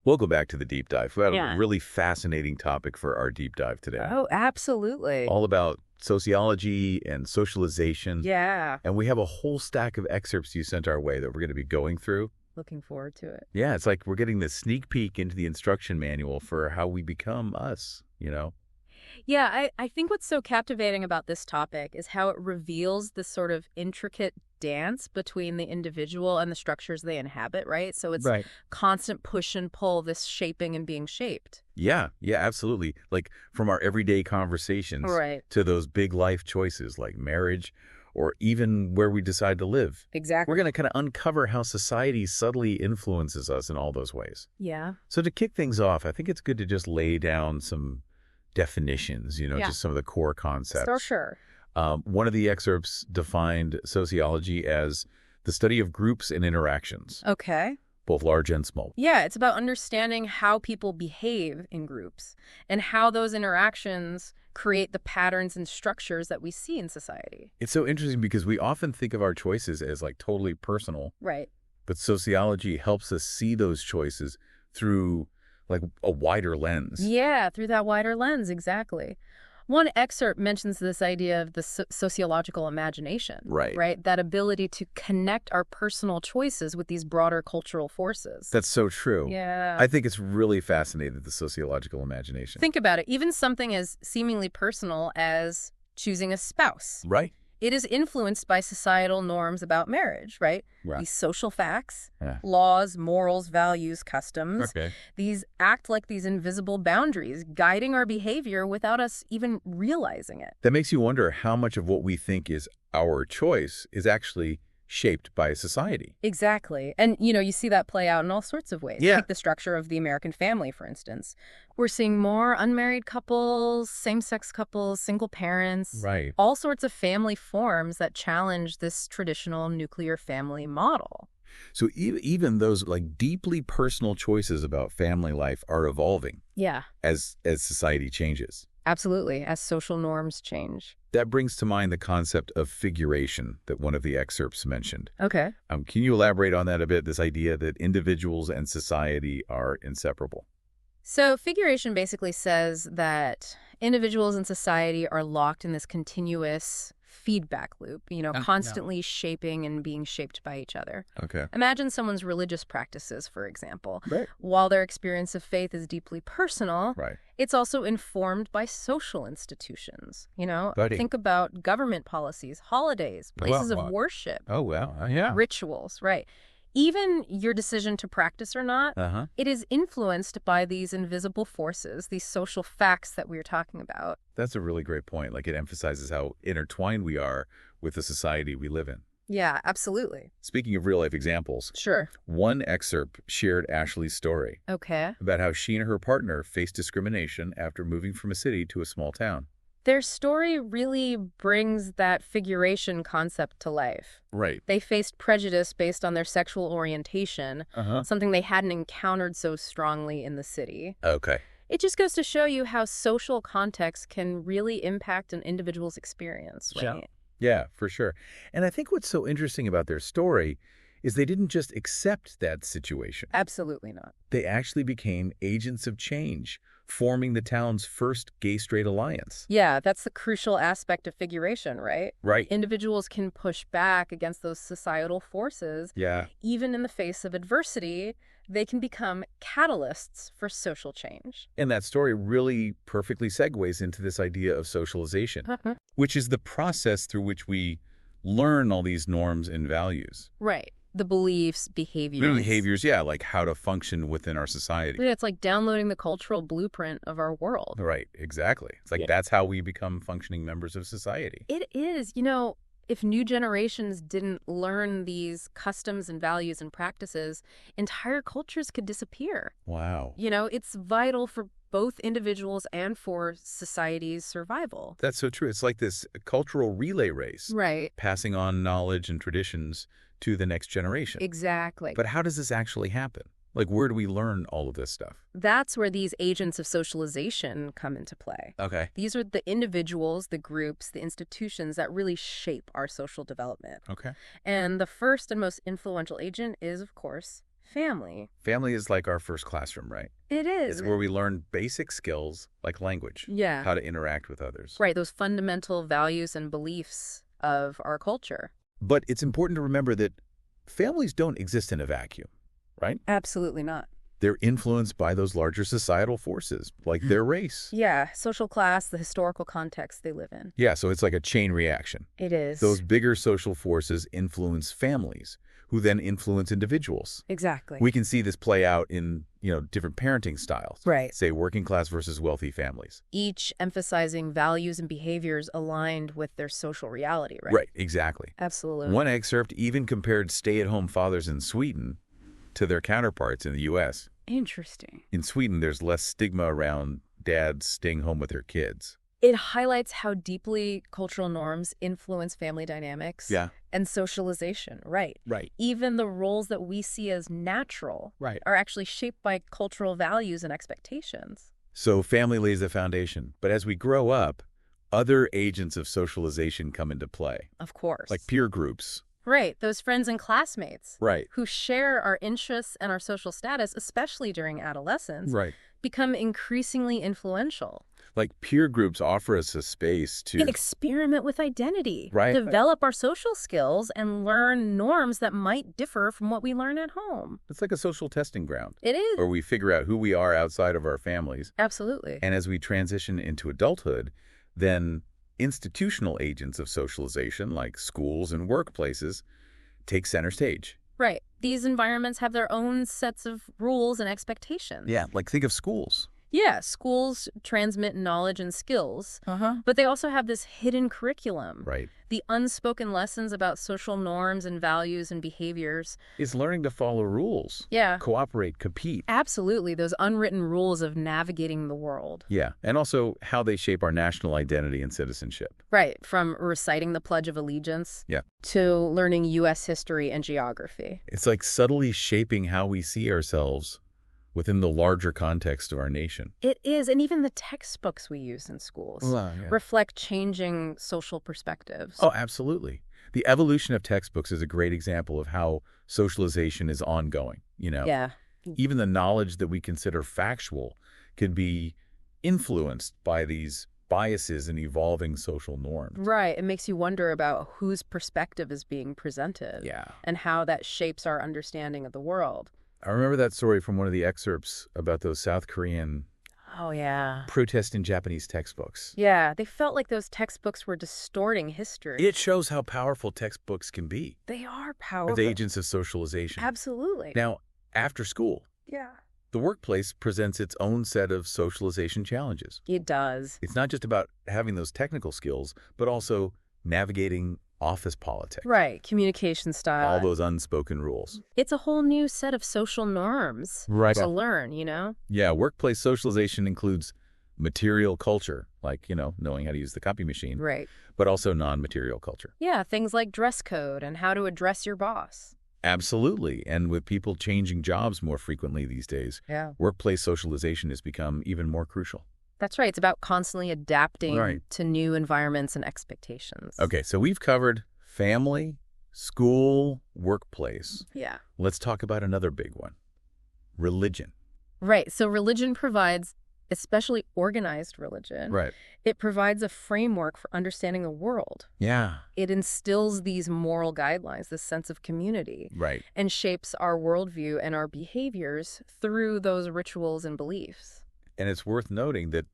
We'll go back to the deep dive. We have a Yeah. really fascinating topic for our deep dive today. Oh, absolutely. All about sociology and socialization. Yeah. And we have a whole stack of excerpts you sent our way that we're going to be going through. Looking forward to it. Yeah, it's like we're getting this sneak peek into the instruction manual for how we become us, you know? Yeah, I think what's so captivating about this topic is how it reveals this sort of intricate dance between the individual and the structures they inhabit, right? So it's Right. constant push and pull, this shaping and being shaped. Yeah, absolutely. Like from our everyday conversations Right. to those big life choices like marriage or even where we decide to live. Exactly. We're going to kind of uncover how society subtly influences us in all those ways. Yeah. So to kick things off, I think it's good to just lay down some definitions, Yeah. just some of the core concepts. For sure. One of the excerpts defined sociology as the study of groups and interactions, Okay. both large and small. Yeah, it's about understanding how people behave in groups and how those interactions create the patterns and structures that we see in society. It's so interesting because we often think of our choices as like totally personal, Right. but sociology helps us see those choices through like a wider lens. Yeah, through that wider lens, exactly. One excerpt mentions this idea of the sociological imagination. Right. Right? That ability to connect our personal choices with these broader cultural forces. That's so true. Yeah. I think it's really fascinating, the sociological imagination. Think about it. Even something as seemingly personal as choosing a spouse. Right. It is influenced by societal norms about marriage, right? Right. These social facts, Yeah. laws, morals, values, customs. Okay. These act like these invisible boundaries, guiding our behavior without us even realizing it. That makes you wonder how much of what we think is our choice is actually shaped by society. Exactly. And, you see that play out in all sorts of ways. Yeah. Take the structure of the American family, for instance. We're seeing more unmarried couples, same-sex couples, single parents. Right. All sorts of family forms that challenge this traditional nuclear family model. So even those like deeply personal choices about family life are evolving Yeah, as society changes. absolutely, as social norms change. That brings to mind the concept of figuration that one of the excerpts mentioned. Okay. Can you elaborate on that a bit, this idea that individuals and society are inseparable? So figuration basically says that individuals and society are locked in this continuous feedback loop, constantly shaping and being shaped by each other. Okay. Imagine someone's religious practices, for example. Right. While their experience of faith is deeply personal, Right. it's also informed by social institutions. Buddy. Think about government policies, holidays, places of worship, Oh, wow. Yeah. rituals, right? Even your decision to practice or not, Uh-huh. it is influenced by these invisible forces, these social facts that we were talking about. That's a really great point. Like it emphasizes how intertwined we are with the society we live in. Yeah, absolutely. Speaking of real life examples, Sure. one excerpt shared Ashley's story Okay. about how she and her partner faced discrimination after moving from a city to a small town. Their story really brings that figuration concept to life. Right. They faced prejudice based on their sexual orientation, Uh-huh. something they hadn't encountered so strongly in the city. Okay. It just goes to show you how social context can really impact an individual's experience, right? Yeah, for sure. And I think what's so interesting about their story is they didn't just accept that situation. Absolutely not. They actually became agents of change, forming the town's first gay-straight alliance. Yeah, that's the crucial aspect of figuration, right? Right. Individuals can push back against those societal forces. Yeah. Even in the face of adversity, they can become catalysts for social change. And that story really perfectly segues into this idea of socialization, which is the process through which we learn all these norms and values. Right. The beliefs, behaviors. Behaviors, yeah, like how to function within our society. Yeah, it's like downloading the cultural blueprint of our world. Right, exactly. It's like that's how we become functioning members of society. It is. If new generations didn't learn these customs and values and practices, entire cultures could disappear. Wow. It's vital for both individuals and for society's survival. That's so true. It's like this cultural relay race, Right. passing on knowledge and traditions to the next generation. Exactly. But how does this actually happen? Like, where do we learn all of this stuff? That's where these agents of socialization come into play. Okay. These are the individuals, the groups, the institutions that really shape our social development. Okay. And the first and most influential agent is, of course, Family. Family is like our first classroom, right? It is. It's where we learn basic skills like language. Yeah. How to interact with others. Right, those fundamental values and beliefs of our culture. But it's important to remember that families don't exist in a vacuum, right? Absolutely not. They're influenced by those larger societal forces, like their race. Yeah, social class, the historical context they live in. Yeah, so it's like a chain reaction. It is. Those bigger social forces influence families, who then influence individuals. Exactly. We can see this play out in, different parenting styles. Right. Say working class versus wealthy families. Each emphasizing values and behaviors aligned with their social reality, right? Right, exactly. Absolutely. One excerpt even compared stay-at-home fathers in Sweden to their counterparts in the U.S. Interesting. In Sweden, there's less stigma around dads staying home with their kids. It highlights how deeply cultural norms influence family dynamics and socialization, right? Right. Even the roles that we see as natural are actually shaped by cultural values and expectations. So family lays the foundation. But as we grow up, other agents of socialization come into play. Of course. Like peer groups. Right, those friends and classmates Right. who share our interests and our social status, especially during adolescence, Right. become increasingly influential. Like peer groups offer us a space to experiment with identity, Right. develop our social skills, and learn norms that might differ from what we learn at home. It's like a social testing ground. It is. Where we figure out who we are outside of our families. Absolutely. And as we transition into adulthood, then institutional agents of socialization, like schools and workplaces, take center stage. Right. These environments have their own sets of rules and expectations. Yeah, like think of schools. Yeah, schools transmit knowledge and skills, but they also have this hidden curriculum. Right. The unspoken lessons about social norms and values and behaviors. It's learning to follow rules. Yeah. Cooperate, compete. Absolutely, those unwritten rules of navigating the world. Yeah, and also how they shape our national identity and citizenship. Right, from reciting the Pledge of Allegiance to learning U.S. history and geography. It's like subtly shaping how we see ourselves within the larger context of our nation. It is, and even the textbooks we use in schools reflect changing social perspectives. Oh, absolutely. The evolution of textbooks is a great example of how socialization is ongoing, Yeah. Even the knowledge that we consider factual can be influenced by these biases and evolving social norms. Right. It makes you wonder about whose perspective is being presented. Yeah. And how that shapes our understanding of the world. I remember that story from one of the excerpts about those South Korean protesting Japanese textbooks. Yeah, they felt like those textbooks were distorting history. It shows how powerful textbooks can be. They are powerful. As agents of socialization. Absolutely. Now, after school, the workplace presents its own set of socialization challenges. It does. It's not just about having those technical skills, but also navigating office politics. Right, communication style. All those unspoken rules. It's a whole new set of social norms to learn, Yeah, workplace socialization includes material culture, like, knowing how to use the copy machine. Right. But also non-material culture. Yeah, things like dress code and how to address your boss. Absolutely. And with people changing jobs more frequently these days, workplace socialization has become even more crucial. That's right. It's about constantly adapting to new environments and expectations. Okay, so we've covered family, school, workplace. Yeah. Let's talk about another big one, religion. Right. So religion provides, especially organized religion, it provides a framework for understanding the world. Yeah. It instills these moral guidelines, this sense of community. Right. And shapes our worldview and our behaviors through those rituals and beliefs. And it's worth noting that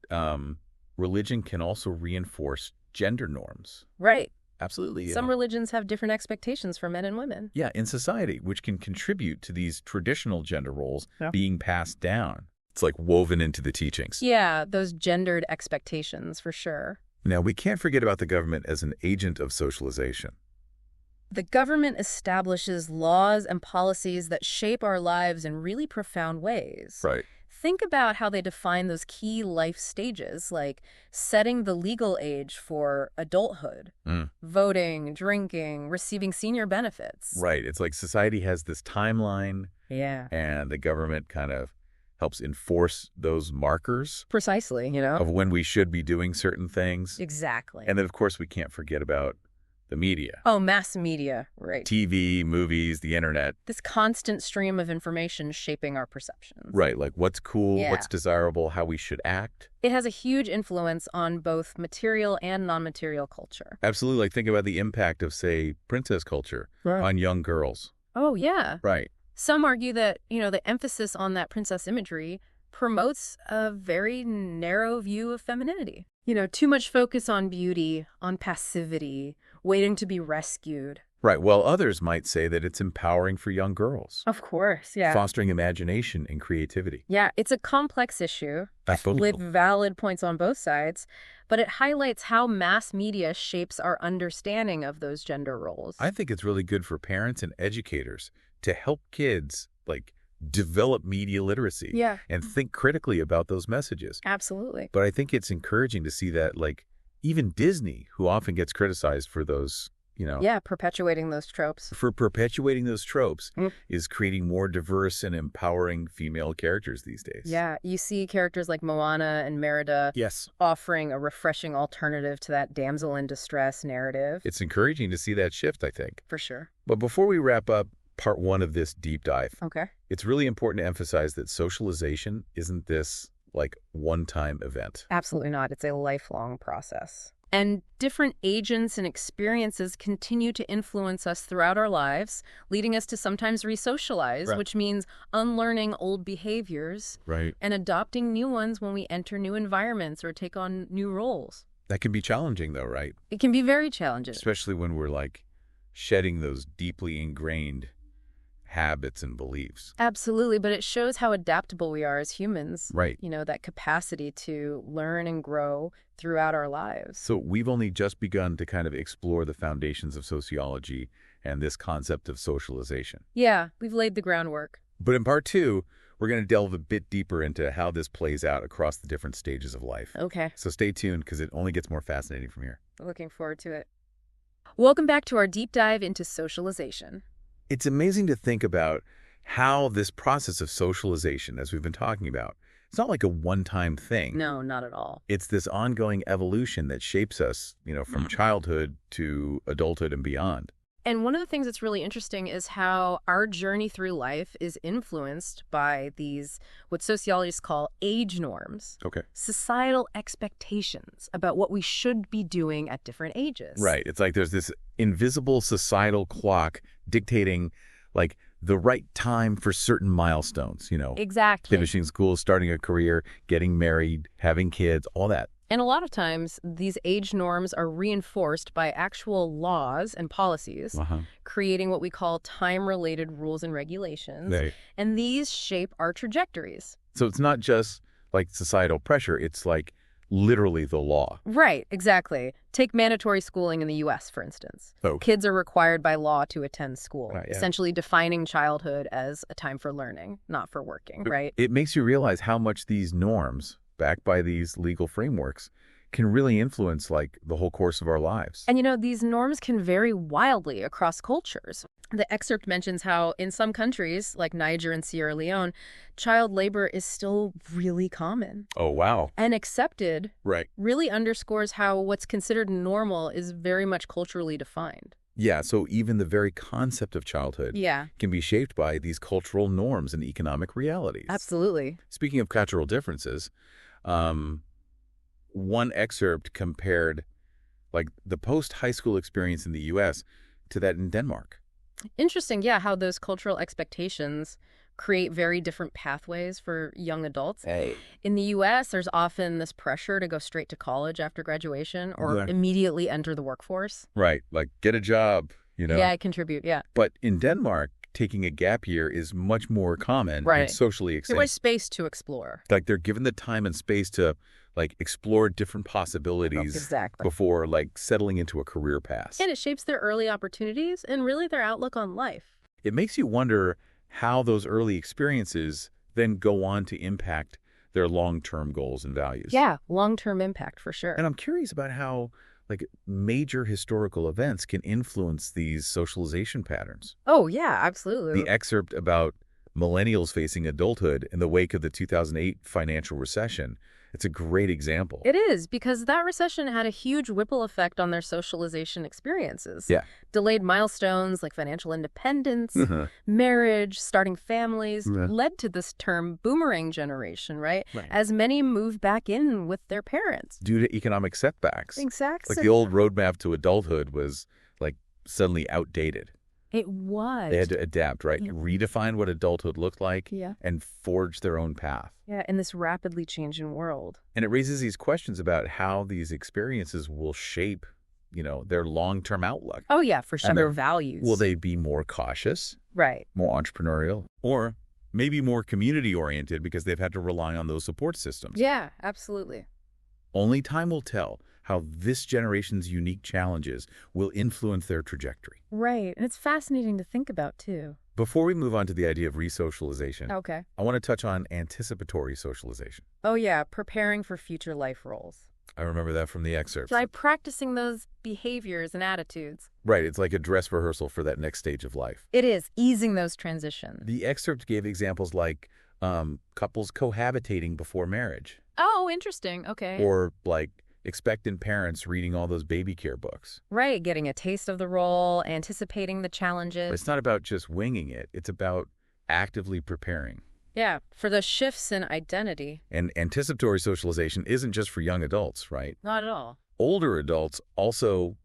religion can also reinforce gender norms. Right. Absolutely. Some religions have different expectations for men and women. Yeah, in society, which can contribute to these traditional gender roles being passed down. It's like woven into the teachings. Yeah, those gendered expectations, for sure. Now, we can't forget about the government as an agent of socialization. The government establishes laws and policies that shape our lives in really profound ways. Right. Think about how they define those key life stages, like setting the legal age for adulthood, voting, drinking, receiving senior benefits. Right. It's like society has this timeline. Yeah. And the government kind of helps enforce those markers. Precisely, Of when we should be doing certain things. Exactly. And then, of course, we can't forget about The media. Oh, mass media, right. TV, movies, the internet. This constant stream of information shaping our perceptions. Right, like what's cool, Yeah. what's desirable, how we should act. It has a huge influence on both material and non-material culture. Absolutely. Like think about the impact of, say, princess culture Right. on young girls. Oh, yeah. Right. Some argue that, the emphasis on that princess imagery promotes a very narrow view of femininity. Too much focus on beauty, on passivity, waiting to be rescued. Right. Well, others might say that it's empowering for young girls. Of course, yeah. Fostering imagination and creativity. Yeah, it's a complex issue Absolutely. with valid points on both sides, but it highlights how mass media shapes our understanding of those gender roles. I think it's really good for parents and educators to help kids, develop media literacy. Yeah. And think critically about those messages. Absolutely. But I think it's encouraging to see that, even Disney, who often gets criticized for those, Yeah, perpetuating those tropes. for perpetuating those tropes, Mm. is creating more diverse and empowering female characters these days. Yeah, you see characters like Moana and Merida Yes. offering a refreshing alternative to that damsel in distress narrative. It's encouraging to see that shift, I think. For sure. But before we wrap up part one of this deep dive, Okay. it's really important to emphasize that socialization isn't this, one-time event. Absolutely not. It's a lifelong process. And different agents and experiences continue to influence us throughout our lives, leading us to sometimes re-socialize, Right. which means unlearning old behaviors Right. and adopting new ones when we enter new environments or take on new roles. That can be challenging, though, right? It can be very challenging. Especially when we're, shedding those deeply ingrained habits and beliefs. Absolutely, but it shows how adaptable we are as humans. Right. That capacity to learn and grow throughout our lives. So we've only just begun to kind of explore the foundations of sociology and this concept of socialization. Yeah, we've laid the groundwork. But in part two, we're going to delve a bit deeper into how this plays out across the different stages of life. Okay, So stay tuned because it only gets more fascinating from here. looking forward to it. Welcome back to our deep dive into socialization. It's amazing to think about how this process of socialization, as we've been talking about, it's not like a one-time thing. No, not at all. It's this ongoing evolution that shapes us, from childhood to adulthood and beyond. And one of the things that's really interesting is how our journey through life is influenced by these, what sociologists call age norms, Okay. societal expectations about what we should be doing at different ages. Right. It's like there's this invisible societal clock dictating, the right time for certain milestones, Exactly. finishing school, starting a career, getting married, having kids, all that. And a lot of times, these age norms are reinforced by actual laws and policies, creating what we call time-related rules and regulations. And these shape our trajectories. So it's not just societal pressure, it's literally the law. Right, exactly. Take mandatory schooling in the U.S., for instance. Oh. Kids are required by law to attend school, Right, yeah. essentially defining childhood as a time for learning, not for working, right? It makes you realize how much these norms, backed by these legal frameworks, can really influence the whole course of our lives. And these norms can vary wildly across cultures. The excerpt mentions how in some countries, like Niger and Sierra Leone, child labor is still really common. Oh, wow. And accepted Right. really underscores how what's considered normal is very much culturally defined. Yeah, so even the very concept of childhood Yeah, can be shaped by these cultural norms and economic realities. absolutely. Speaking of cultural differences, one excerpt compared the post-high school experience in the U.S. to that in Denmark. Interesting, yeah, how those cultural expectations create very different pathways for young adults. Hey. In the U.S., there's often this pressure to go straight to college after graduation or Right. immediately enter the workforce. Right, get a job, Yeah, contribute, yeah. But in Denmark, taking a gap year is much more common Right. and socially There accepted. was space to explore. They're given the time and space to explore different possibilities Exactly. before settling into a career path. And it shapes their early opportunities and really their outlook on life. It makes you wonder how those early experiences then go on to impact their long-term goals and values. Yeah, long-term impact for sure. And I'm curious about how major historical events can influence these socialization patterns. Oh, yeah, absolutely. The excerpt about millennials facing adulthood in the wake of the 2008 financial recession It's a great example. It is, because that recession had a huge ripple effect on their socialization experiences. Yeah. Delayed milestones like financial independence, marriage, starting families, led to this term boomerang generation, right? As many moved back in with their parents. Due to economic setbacks. Exactly. Like the old roadmap to adulthood was like suddenly outdated. It was. They had to adapt, right? Yeah. Redefine what adulthood looked like and forge their own path. Yeah, in this rapidly changing world. And it raises these questions about how these experiences will shape, their long-term outlook. Oh, yeah, for sure. And Their values. Will they be more cautious? Right. More entrepreneurial? Or maybe more community-oriented because they've had to rely on those support systems? Yeah, absolutely. Only time will tell how this generation's unique challenges will influence their trajectory. Right. And it's fascinating to think about, too. Before we move on to the idea of resocialization, Okay. I want to touch on anticipatory socialization. Oh, yeah, preparing for future life roles. I remember that from the excerpts. By practicing those behaviors and attitudes. Right, it's like a dress rehearsal for that next stage of life. It is, easing those transitions. The excerpt gave examples like couples cohabitating before marriage. Oh, interesting. Okay. Or like expectant parents reading all those baby care books. Right, getting a taste of the role, anticipating the challenges. But it's not about just winging it. It's about actively preparing. Yeah, for the shifts in identity. And anticipatory socialization isn't just for young adults, right? Not at all. Older adults also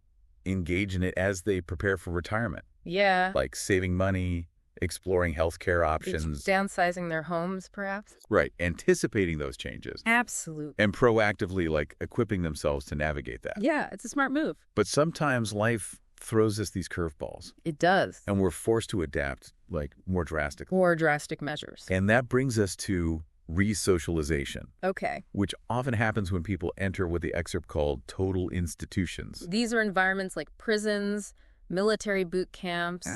engage in it as they prepare for retirement. Yeah. Like saving money, exploring healthcare options. Downsizing their homes, perhaps. Right, anticipating those changes. Absolutely. And proactively, equipping themselves to navigate that. Yeah, it's a smart move. But sometimes life throws us these curveballs. It does. And we're forced to adapt, more drastically. More drastic measures. And that brings us to resocialization. Okay. Which often happens when people enter what the excerpt called total institutions. These are environments like prisons, military boot camps,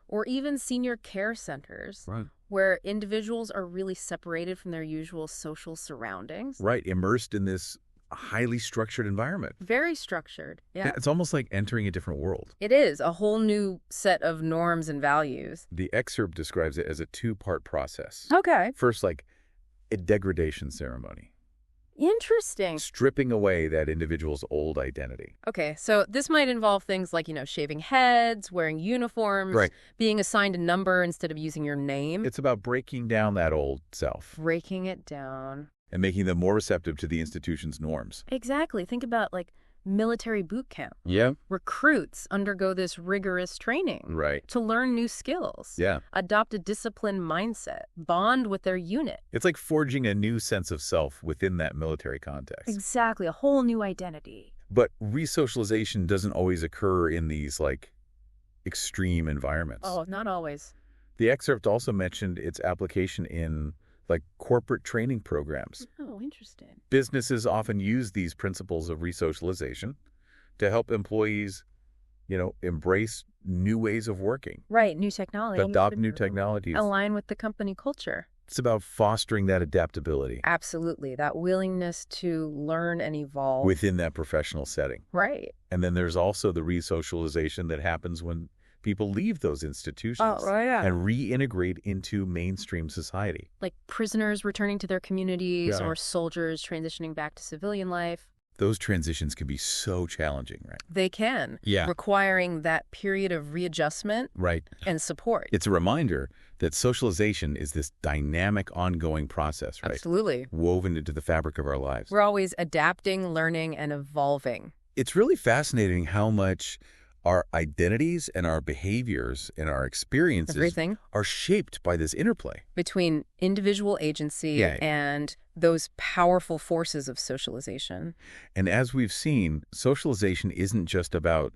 or even senior care centers. Right. Where individuals are really separated from their usual social surroundings. Right, immersed in this highly structured environment. Very structured, yeah. It's almost like entering a different world. It is, a whole new set of norms and values. The excerpt describes it as a two-part process. Okay. First, a degradation ceremony. Interesting. Stripping away that individual's old identity. Okay, so this might involve things like, shaving heads, wearing uniforms, right. Being assigned a number instead of using your name. It's about breaking down that old self. Breaking it down. And making them more receptive to the institution's norms. Exactly. Think about, military boot camp. Yeah. Recruits undergo this rigorous training. Right. To learn new skills. Yeah. Adopt a disciplined mindset. Bond with their unit. It's like forging a new sense of self within that military context. Exactly. A whole new identity. But resocialization doesn't always occur in these, extreme environments. Oh, not always. The excerpt also mentioned its application in corporate training programs. Oh, interesting. Businesses often use these principles of resocialization to help employees, embrace new ways of working. Right, new technology. Adopt new technologies. Align with the company culture. It's about fostering that adaptability. Absolutely, that willingness to learn and evolve. Within that professional setting. Right. And then there's also the resocialization that happens when people leave those institutions and reintegrate into mainstream society. Like prisoners returning to their communities or soldiers transitioning back to civilian life. Those transitions can be so challenging, right? They can. Yeah. Requiring that period of readjustment and support. It's a reminder that socialization is this dynamic, ongoing process, right? Absolutely. Woven into the fabric of our lives. We're always adapting, learning, and evolving. It's really fascinating how much our identities and our behaviors and our experiences are shaped by this interplay. Between individual agency and those powerful forces of socialization. And as we've seen, socialization isn't just about,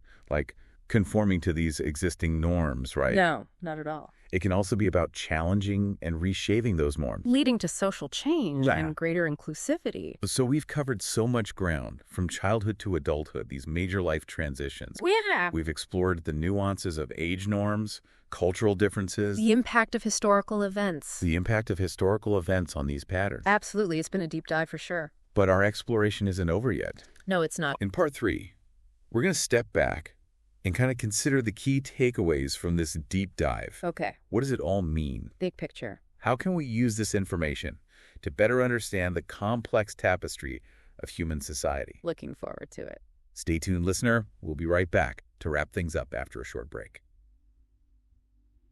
conforming to these existing norms, right? No, not at all. It can also be about challenging and reshaping those norms. Leading to social change and greater inclusivity. So we've covered so much ground, from childhood to adulthood, these major life transitions. Yeah. We've explored the nuances of age norms, cultural differences. The impact of historical events. The impact of historical events on these patterns. Absolutely. It's been a deep dive for sure. But our exploration isn't over yet. No, it's not. In part 3, we're going to step back and kind of consider the key takeaways from this deep dive. Okay. What does it all mean? Big picture. How can we use this information to better understand the complex tapestry of human society. Looking forward to it. Stay tuned, listener. We'll be right back to wrap things up after a short break.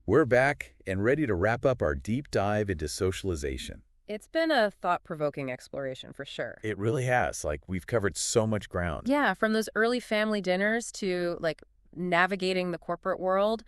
We're back and ready to wrap up our deep dive into socialization. It's been a thought-provoking exploration for sure. It really has. We've covered so much ground. Yeah, from those early family dinners to, navigating the corporate world.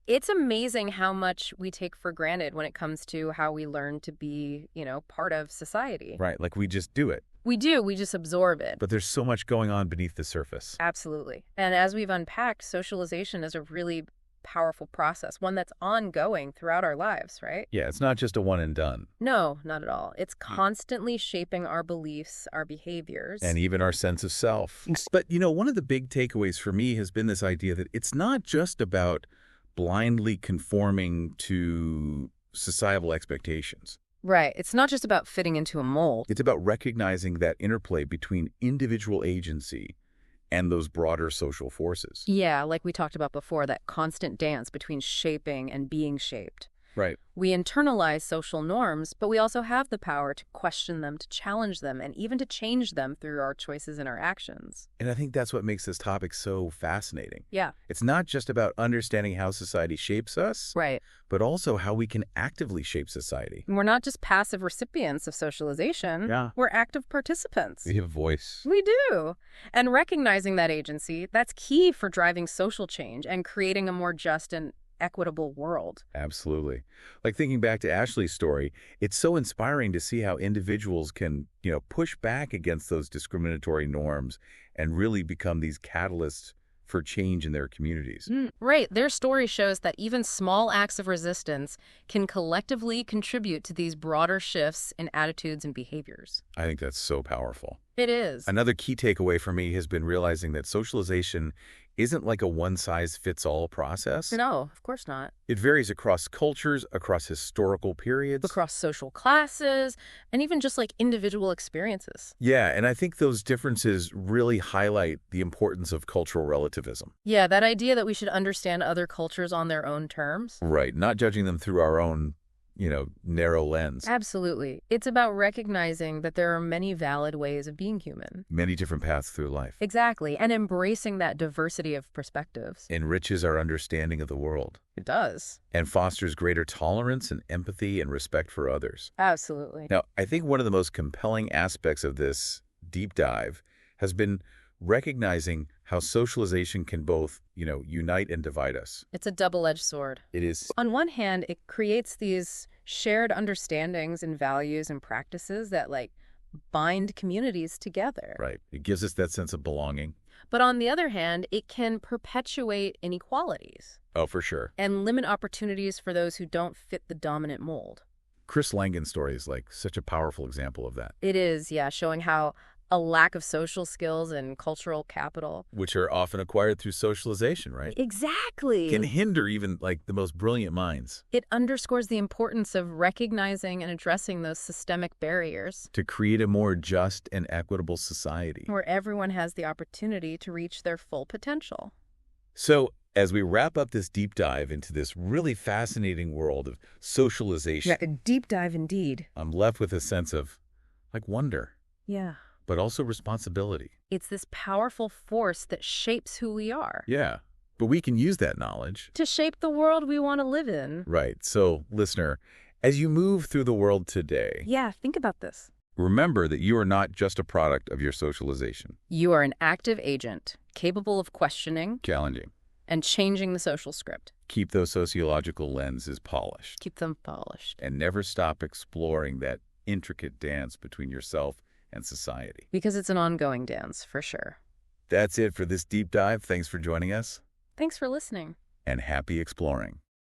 It's amazing how much we take for granted when it comes to how we learn to be, part of society. Right, we just do it. We do, we just absorb it. But there's so much going on beneath the surface. Absolutely. And as we've unpacked, socialization is a really powerful process, one that's ongoing throughout our lives, right? Yeah, it's not just a one and done. No, not at all. It's constantly shaping our beliefs, our behaviors. And even our sense of self. But, one of the big takeaways for me has been this idea that it's not just about blindly conforming to societal expectations. Right. It's not just about fitting into a mold. It's about recognizing that interplay between individual agency and those broader social forces. Yeah, like we talked about before, that constant dance between shaping and being shaped. Right. We internalize social norms, but we also have the power to question them, to challenge them, and even to change them through our choices and our actions. And I think that's what makes this topic so fascinating. Yeah. It's not just about understanding how society shapes us, right, but also how we can actively shape society. And we're not just passive recipients of socialization. Yeah. We're active participants. We have a voice. We do. And recognizing that agency, that's key for driving social change and creating a more just and equitable world. Absolutely. Thinking back to Ashley's story, it's so inspiring to see how individuals can, push back against those discriminatory norms and really become these catalysts for change in their communities. Right. Their story shows that even small acts of resistance can collectively contribute to these broader shifts in attitudes and behaviors. I think that's so powerful. It is. Another key takeaway for me has been realizing that socialization isn't like a one-size-fits-all process. No, of course not. It varies across cultures, across historical periods. Across social classes, and even just individual experiences. Yeah, and I think those differences really highlight the importance of cultural relativism. Yeah, that idea that we should understand other cultures on their own terms. Right, not judging them through our own narrow lens. Absolutely. It's about recognizing that there are many valid ways of being human. Many different paths through life. Exactly. And embracing that diversity of perspectives. Enriches our understanding of the world. It does. And fosters greater tolerance and empathy and respect for others. Absolutely. Now, I think one of the most compelling aspects of this deep dive has been recognizing how socialization can both, unite and divide us. It's a double-edged sword. It is. On one hand, it creates these shared understandings and values and practices that, bind communities together. Right. It gives us that sense of belonging. But on the other hand, it can perpetuate inequalities. Oh, for sure. And limit opportunities for those who don't fit the dominant mold. Chris Langan's story is such a powerful example of that. It is, yeah, showing how a lack of social skills and cultural capital, which are often acquired through socialization, right? Exactly. Can hinder even the most brilliant minds. It underscores the importance of recognizing and addressing those systemic barriers to create a more just and equitable society where everyone has the opportunity to reach their full potential. So, as we wrap up this deep dive into this really fascinating world of socialization. Yeah, a deep dive indeed. I'm left with a sense of wonder. Yeah. But also responsibility. It's this powerful force that shapes who we are. Yeah, but we can use that knowledge to shape the world we want to live in. Right. So, listener, as you move through the world today, yeah, think about this. Remember that you are not just a product of your socialization. You are an active agent, capable of questioning, challenging, and changing the social script. Keep those sociological lenses polished. Keep them polished. And never stop exploring that intricate dance between yourself and society. Because it's an ongoing dance, for sure. That's it for this deep dive. Thanks for joining us. Thanks for listening. And happy exploring.